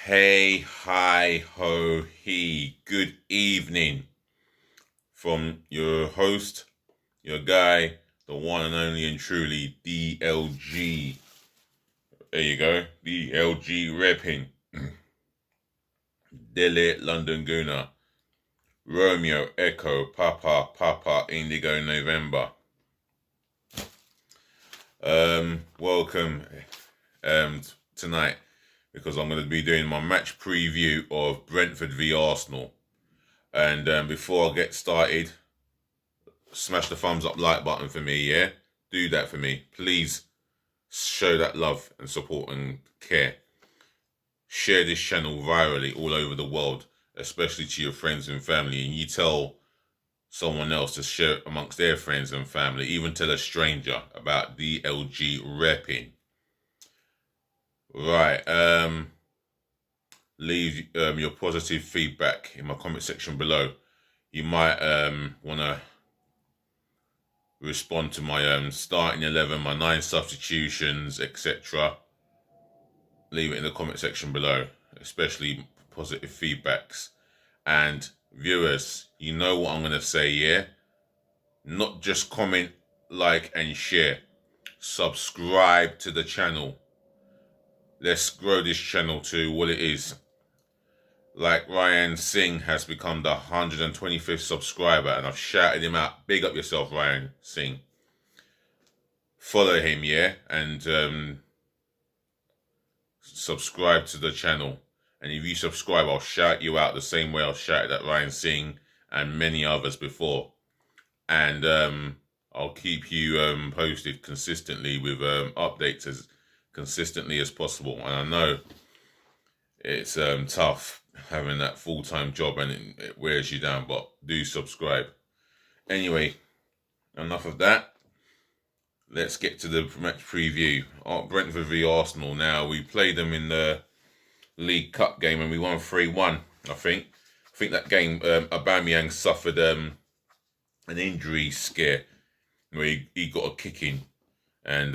Hey, hi, ho, he. Good evening from your host, your guy, the one and only and truly DLG. There you go, DLG repping. Delhi, London Gooner. Romeo, Echo, Papa, Indigo, November. Welcome tonight because I'm going to be doing my match preview of Brentford v Arsenal. And before I get started, smash the thumbs up like button for me, yeah? Do that for me. Please show that love and support and care. Share this channel virally all over the world, especially to your friends and family. And you tell someone else to share it amongst their friends and family. Even tell a stranger about DLG repping. Right. Leave your positive feedback in my comment section below. You might want to respond to my starting 11, my 9 substitutions, etc. Leave it in the comment section below, especially positive feedbacks. And viewers, you know what I'm going to say, yeah? Not just comment, like and share. Subscribe to the channel. Let's grow this channel to what it is. Like Ryan Singh has become the 125th subscriber, and I've shouted him out. Big up yourself, Ryan Singh. Follow him, yeah? And subscribe to the channel. And if you subscribe, I'll shout you out the same way I've shouted at Ryan Singh and many others before. And I'll keep you posted consistently with updates as consistently as possible. And I know it's tough having that full-time job and it wears you down, but do subscribe. Anyway, enough of that. Let's get to the match preview. Brentford v Arsenal. Now, we played them in the League Cup game and we won 3-1, I think. I think that game, Aubameyang suffered an injury scare where he got a kicking, and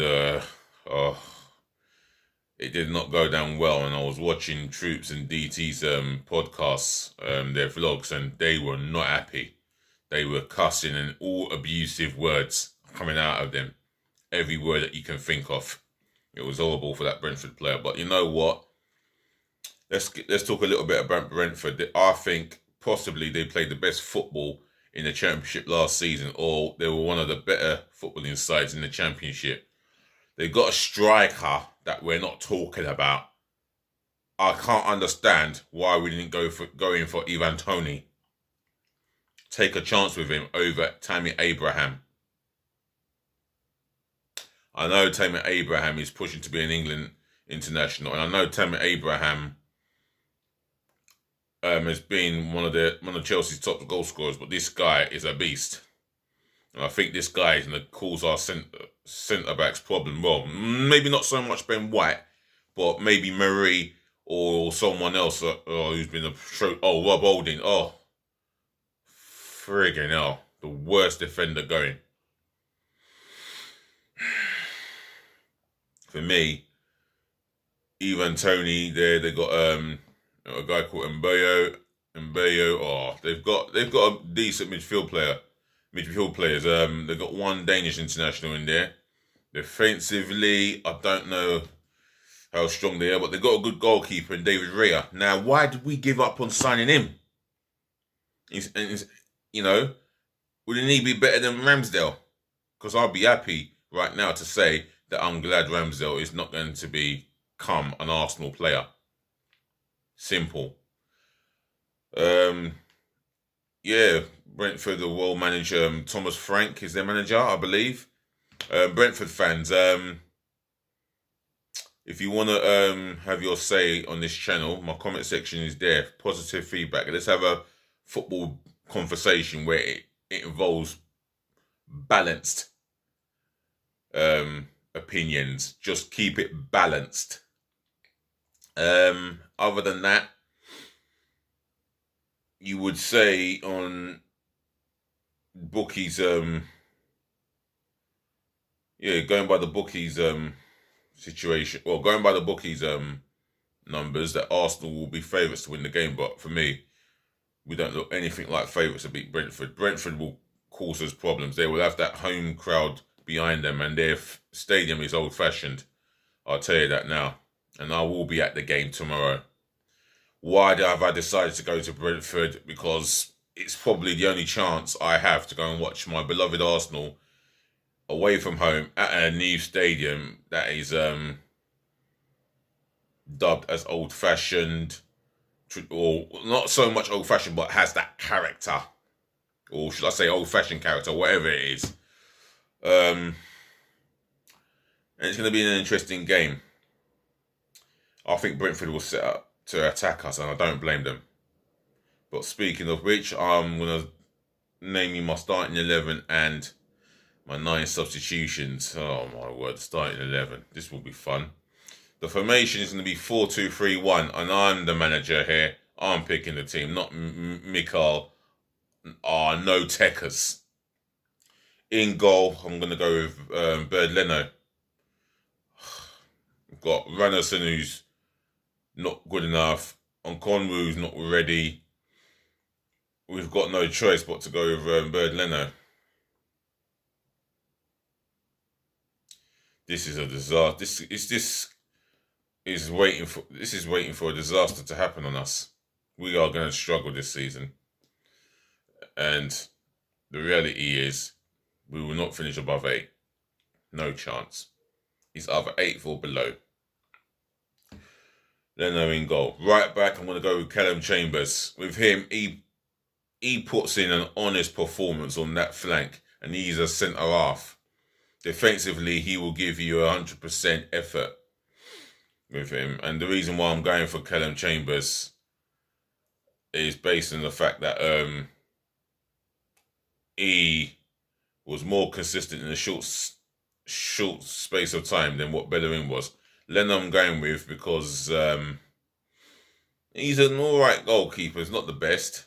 it did not go down well. And I was watching Troops and DT's podcasts, their vlogs, and they were not happy. They were cussing and all abusive words coming out of them. Every word that you can think of. It was horrible for that Brentford player. But you know what? Let's talk a little bit about Brentford. I think possibly they played the best football in the Championship last season, or they were one of the better footballing sides in the Championship. They've got a striker that we're not talking about. I can't understand why we didn't go in for Ivan Toney. Take a chance with him over Tammy Abraham. I know Tammy Abraham is pushing to be an England international, and I know Tammy Abraham has been one of Chelsea's top goal scorers, but this guy is a beast. And I think this guy is going to cause our centre-backs problem. Well, maybe not so much Ben White, but maybe Marie or someone else who's been Rob Holding. Oh, friggin' hell. The worst defender going. For me, Ivan Toney there, they got a guy called Mbayo. Oh, they've got a decent midfield players. They've got one Danish international in there. Defensively, I don't know how strong they are, but they've got a good goalkeeper in David Raya. Now, why did we give up on signing him? Wouldn't he be better than Ramsdale? Because I'll be happy right now to say that I'm glad Ramsdale is not going to become an Arsenal player. Simple. Brentford, the world manager, Thomas Frank is their manager, I believe. Brentford fans, if you want to have your say on this channel, my comment section is there. Positive feedback. Let's have a football conversation where it involves balanced opinions. Just keep it balanced. Other than that, you would say on bookies, going by the bookies situation, going by the bookies numbers that Arsenal will be favourites to win the game. But for me, we don't look anything like favourites to beat Brentford. Brentford will cause us problems. They will have that home crowd behind them, and their stadium is old-fashioned. I'll tell you that now. And I will be at the game tomorrow. Why have I decided to go to Brentford? Because it's probably the only chance I have to go and watch my beloved Arsenal away from home at a new stadium that is dubbed as old-fashioned, or not so much old-fashioned, but has that character, or should I say old-fashioned character, whatever it is. And it's going to be an interesting game. I think Brentford will set up to attack us, and I don't blame them. But speaking of which, I'm going to name you my starting 11 and my 9 substitutions. Oh my word, starting 11. This will be fun. The formation is going to be 4-2-3-1, and I'm the manager here. I'm picking the team, not Mikhail. No techers. In goal, I'm going to go with Bird Leno. We've got Randerson, who's not good enough. Onkonwu's not ready. We've got no choice but to go with Bird Leno. This is a disaster. This is waiting for a disaster to happen on us. We are going to struggle this season, and the reality is we will not finish above 8. No chance. He's either 8th or below. Leno in goal. Right back, I'm going to go with Callum Chambers. With him, he puts in an honest performance on that flank, and he's a centre half. Defensively, he will give you 100% effort with him. And the reason why I'm going for Callum Chambers is based on the fact that he was more consistent in a short space of time than what Bellerin was. Leno I'm going with because he's an alright goalkeeper. He's not the best.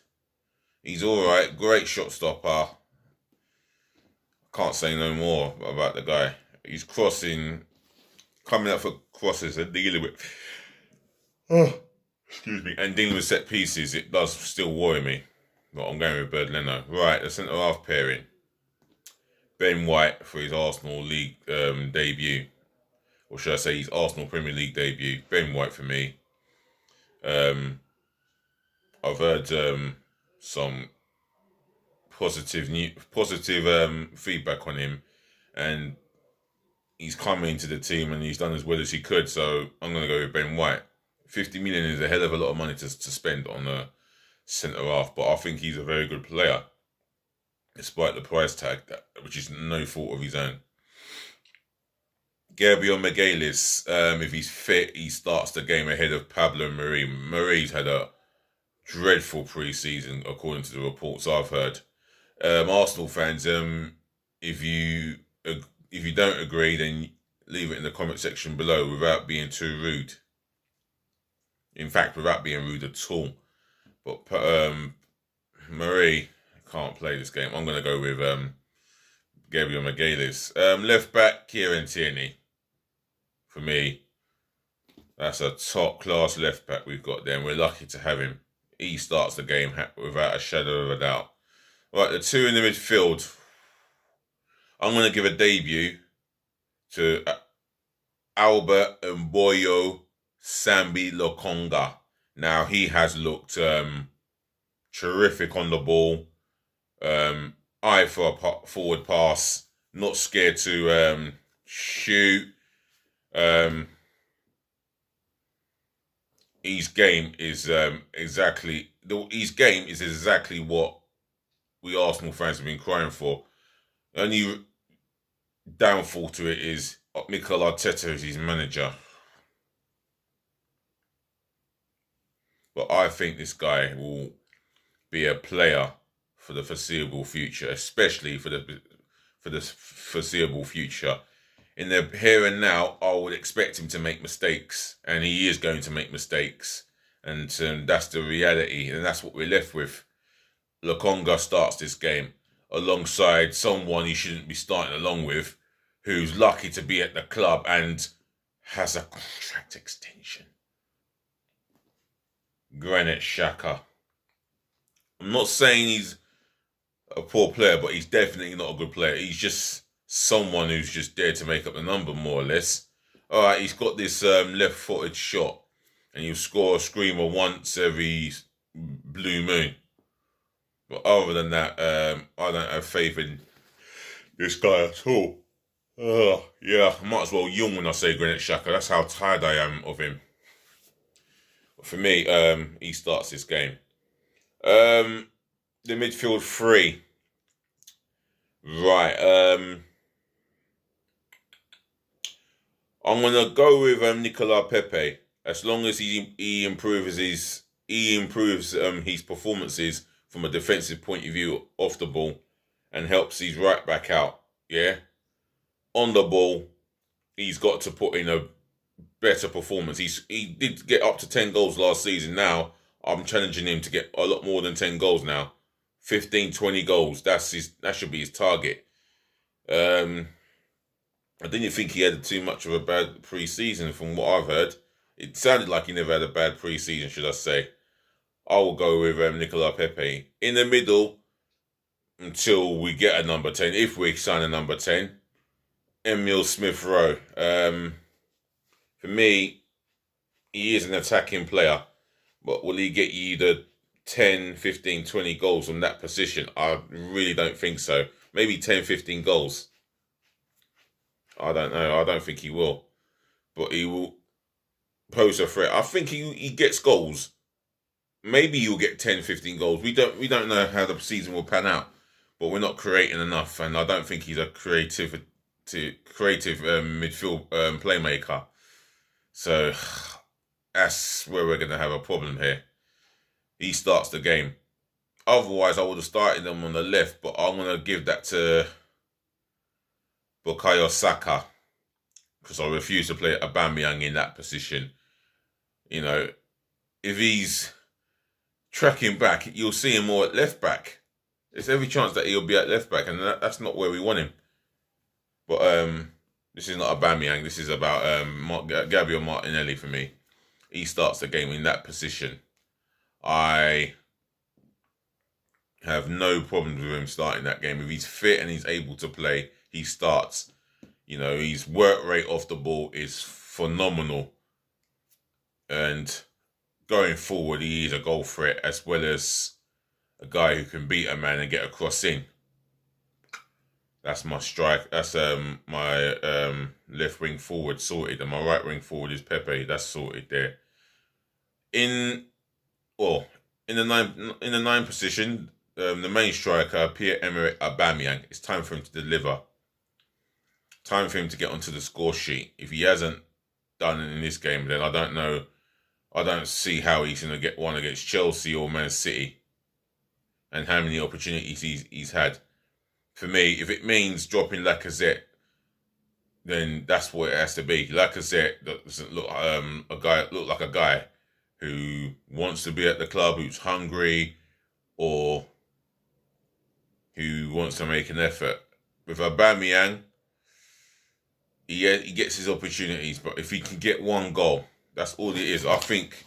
He's alright. Great shot stopper. Can't say no more about the guy. He's crossing, coming up for crosses and dealing with... excuse me. And dealing with set pieces, it does still worry me. But I'm going with Bird Leno. Right, the centre-half pairing. Ben White for his Arsenal League debut. Or should I say his Arsenal Premier League debut. Ben White for me. I've heard some positive feedback on him. And he's come into the team and he's done as well as he could. So I'm going to go with Ben White. 50 million is a hell of a lot of money to spend on a centre-half. But I think he's a very good player, despite the price tag, which is no fault of his own. Gabriel Magalhaes, if he's fit, he starts the game ahead of Pablo Mari. Mari's had a dreadful pre-season, according to the reports I've heard. Arsenal fans, if you don't agree, then leave it in the comment section below without being too rude. In fact, without being rude at all. But Mari can't play this game. I'm going to go with Gabriel Magalhaes. Left back, Kieran Tierney. For me, that's a top-class left back we've got there, and we're lucky to have him. He starts the game without a shadow of a doubt. Right, the two in the midfield. I'm going to give a debut to Albert Mboyo Sambi Lokonga. Now, he has looked terrific on the ball. Eye for a forward pass. Not scared to shoot. His game is exactly what we Arsenal fans have been crying for. Only downfall to it is Mikel Arteta is his manager. But I think this guy will be a player for the foreseeable future, especially for the foreseeable future. In the here and now, I would expect him to make mistakes, and he is going to make mistakes, and that's the reality, and that's what we're left with. Lokonga starts this game alongside someone he shouldn't be starting along with, who's lucky to be at the club and has a contract extension. Granit Xhaka. I'm not saying he's a poor player, but he's definitely not a good player. He's just someone who's just there to make up the number, more or less. All right, he's got this left-footed shot, and he'll score a screamer once every blue moon. But other than that, I don't have faith in this guy at all. Yeah, I might as well yawn when I say Granit Xhaka. That's how tired I am of him. But for me, he starts this game. The midfield three. Right. I'm gonna go with Nicola Pepe. As long as he improves his performances from a defensive point of view off the ball, and helps his right back out. Yeah. On the ball, he's got to put in a better performance. He did get up to 10 goals last season. Now I'm challenging him to get a lot more than 10 goals now. 15, 20 goals. That should be his target. I didn't think he had too much of a bad pre-season from what I've heard. It sounded like he never had a bad pre-season, should I say. I will go with Nicola Pepe. In the middle, until we get a number 10, if we sign a number 10, Emile Smith-Rowe. For me, he is an attacking player, but will he get you the 10, 15, 20 goals from that position? I really don't think so. Maybe 10, 15 goals. I don't know. I don't think he will. But he will pose a threat. I think he gets goals. Maybe he'll get 10, 15 goals. We don't know how the season will pan out. But we're not creating enough. And I don't think he's a creative midfield playmaker. So that's where we're going to have a problem here. He starts the game. Otherwise, I would have started him on the left, but I'm going to give that to Bukayo Saka because I refuse to play Aubameyang in that position. You know, if he's tracking back, you'll see him more at left back. There's every chance that he'll be at left back, and that's not where we want him. But this is not Aubameyang. This is about Gabriel Martinelli for me. He starts the game in that position. I have no problems with him starting that game. If he's fit and he's able to play, he starts. You know, his work rate off the ball is phenomenal. And going forward, he is a goal threat as well as a guy who can beat a man and get a cross in. That's my strike. That's my left wing forward sorted, and my right wing forward is Pepe. That's sorted there. In the nine position, the main striker, Pierre-Emerick Aubameyang. It's time for him to deliver. Time for him to get onto the score sheet. If he hasn't done it in this game, then I don't know. I don't see how he's going to get one against Chelsea or Man City, and how many opportunities he's had. For me, if it means dropping Lacazette, then that's what it has to be. Lacazette doesn't look like a guy who wants to be at the club, who's hungry, or who wants to make an effort. With Aubameyang, he gets his opportunities, but if he can get one goal, that's all it is. I think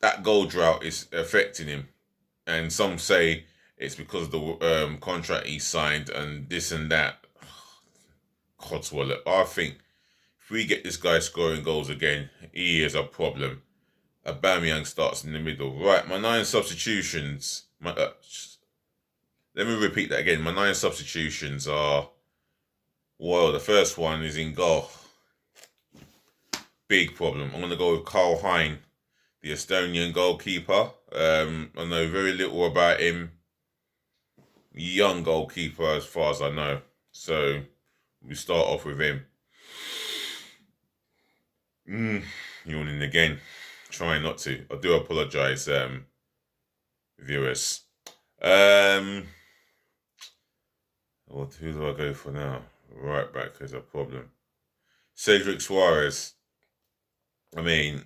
that goal drought is affecting him, and some say it's because of the contract he signed and this and that. Codswallop. I think if we get this guy scoring goals again, he is a problem. Aubameyang starts in the middle. Right, my 9 substitutions. Let me repeat that again. My 9 substitutions are, well, the first one is in goal. Big problem. I'm going to go with Karl Hein, the Estonian goalkeeper. I know very little about him. Young goalkeeper as far as I know. So we start off with him. Yawning again. Trying not to. I do apologise, viewers. Who do I go for now? Right back is a problem. Cedric Suarez. I mean,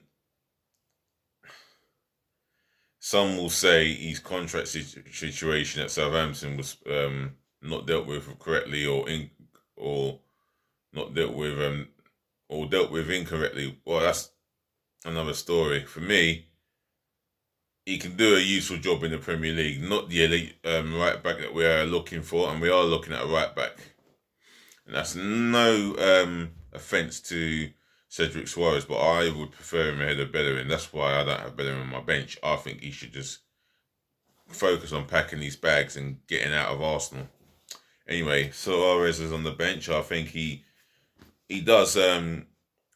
some will say his contract situation at Southampton was not dealt with correctly, or not dealt with or dealt with incorrectly. Well, that's another story. For me, he can do a useful job in the Premier League. Not the elite right back that we are looking for, and we are looking at a right back. And that's no offence to Cedric Suarez, but I would prefer him ahead of Bellerin. That's why I don't have Bellerin on my bench. I think he should just focus on packing these bags and getting out of Arsenal. Anyway, Suarez is on the bench. I think he does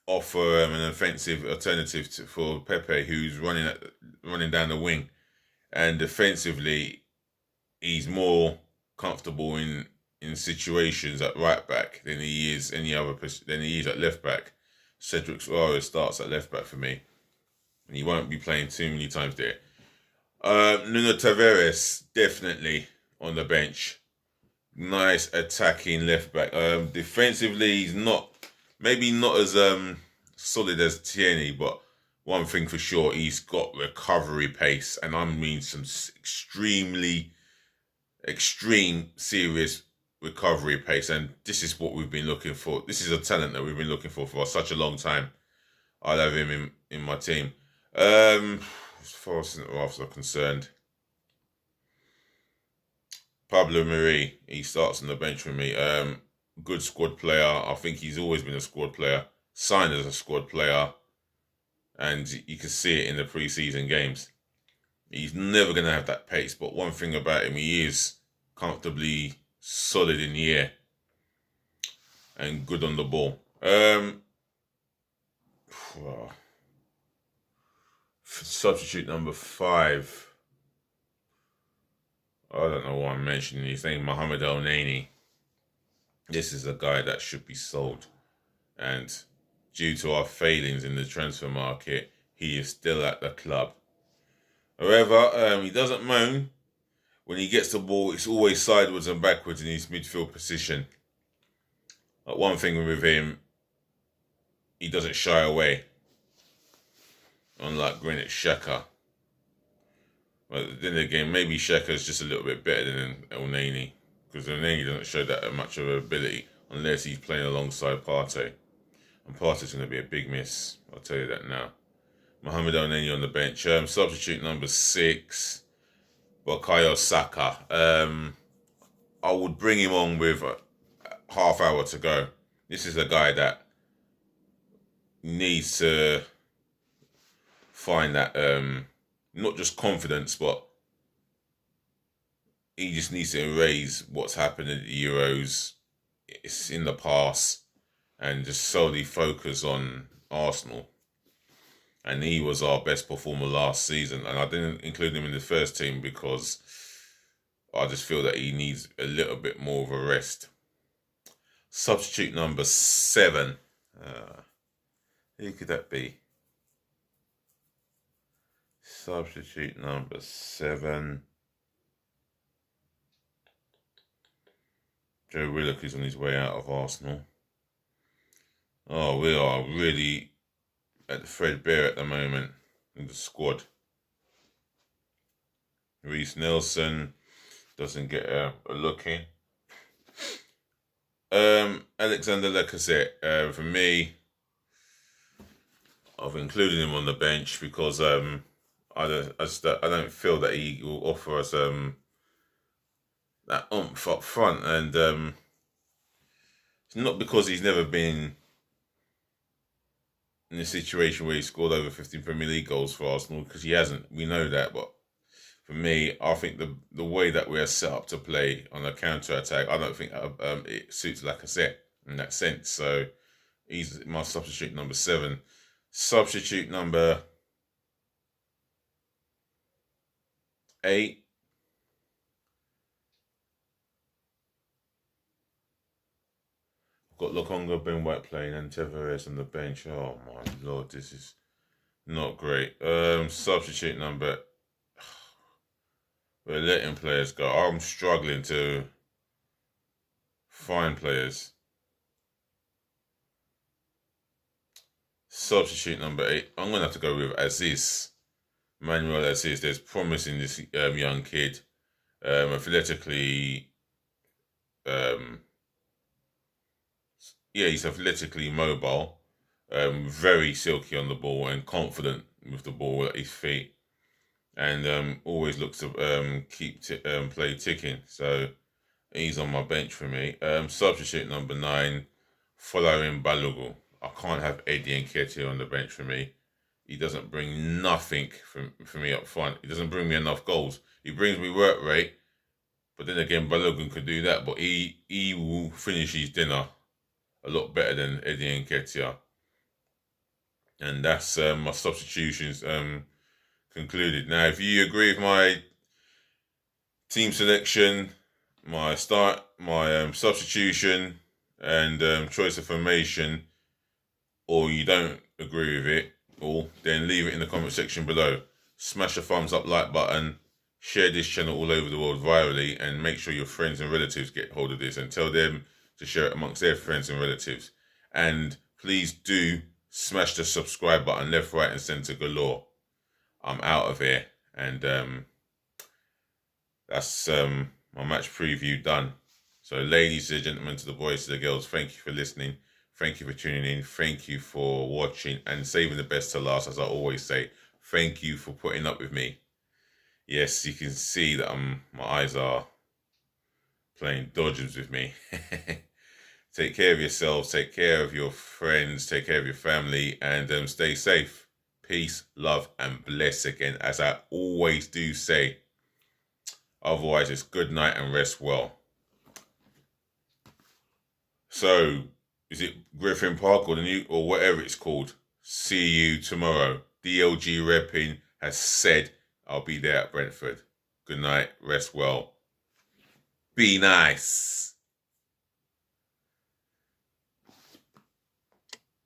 offer an offensive alternative for Pepe, who's running down the wing, and defensively, he's more comfortable in situations at right back than he is at left back. Cedric Suarez starts at left back for me, and he won't be playing too many times there. Nuno Tavares definitely on the bench. Nice attacking left back. Defensively, he's maybe not as solid as Tierney, but one thing for sure, he's got recovery pace, and I mean some extreme, serious recovery pace, and this is what we've been looking for. This is a talent that we've been looking for such a long time. I'll have him in my team. As far as centre halves are concerned, Pablo Mari, he starts on the bench for me. Good squad player. I think he's always been a squad player. Signed as a squad player, and you can see it in the pre-season games. He's never going to have that pace, but one thing about him, he is comfortably solid in the air and good on the ball. Substitute number 5. I don't know why I'm mentioning his name, Mohamed El Neni. This is a guy that should be sold, and due to our failings in the transfer market, he is still at the club. However, he doesn't moan. When he gets the ball, it's always sideways and backwards in his midfield position. One thing with him, he doesn't shy away, unlike Granit Xhaka. But then again, maybe Xhaka is just a little bit better than El Neni, because El Neni doesn't show that much of ability unless he's playing alongside Partey. And Partey's going to be a big miss, I'll tell you that now. Mohamed El Neni on the bench. Substitute number 6, Bukayo Saka. I would bring him on with a half hour to go. This is a guy that needs to find that not just confidence, but he just needs to erase what's happened at the Euros. It's in the past, and just solely focus on Arsenal. And he was our best performer last season, and I didn't include him in the first team because I just feel that he needs a little bit more of a rest. Substitute number 7. Who could that be? Substitute number 7. Joe Willock is on his way out of Arsenal. Oh, we are really at the threadbare at the moment in the squad. Reece Nelson doesn't get a look in. Alexander Lacazette, for me, I've included him on the bench because I don't feel that he will offer us that oomph up front, and it's not because he's never been in a situation where he scored over 15 Premier League goals for Arsenal, because he hasn't. We know that, but for me, I think the way that we are set up to play on a counter-attack, I don't think it suits Lacazette in that sense. So he's my substitute number 7. Substitute number 8. I've got Lokonga, Ben White playing, and Tavares on the bench. Oh my lord, this is not great. Substitute number. We're letting players go. I'm struggling to find players. Substitute number 8. I'm going to have to go with Aziz. Manuel Aziz. There's promise in this young kid. Athletically... he's athletically mobile. Very silky on the ball and confident with the ball at his feet. and always looks to keep play ticking. So he's on my bench for me. Substitute number 9, following Balogun. I can't have Eddie Nketiah on the bench for me. He doesn't bring nothing for me up front. He doesn't bring me enough goals. He brings me work rate, but then again, Balogun could do that. But he will finish his dinner a lot better than Eddie Nketiah. And that's my substitutions concluded. Now, if you agree with my team selection, my substitution, and choice of formation, or you don't agree with it, all, then leave it in the comment section below. Smash the thumbs up, like button, share this channel all over the world virally, and make sure your friends and relatives get hold of this and tell them to share it amongst their friends and relatives. And please do smash the subscribe button left, right, and centre galore. I'm out of here, and that's my match preview done. So ladies and gentlemen, to the boys, to the girls, thank you for listening. Thank you for tuning in. Thank you for watching and saving the best to last, as I always say. Thank you for putting up with me. Yes, you can see that my eyes are playing dodgers with me. Take care of yourselves. Take care of your friends. Take care of your family. And stay safe. Peace, love, and bless again, as I always do say. Otherwise, it's good night and rest well. So, is it Griffin Park or whatever it's called? See you tomorrow. DLG Repping has said I'll be there at Brentford. Good night, rest well. Be nice.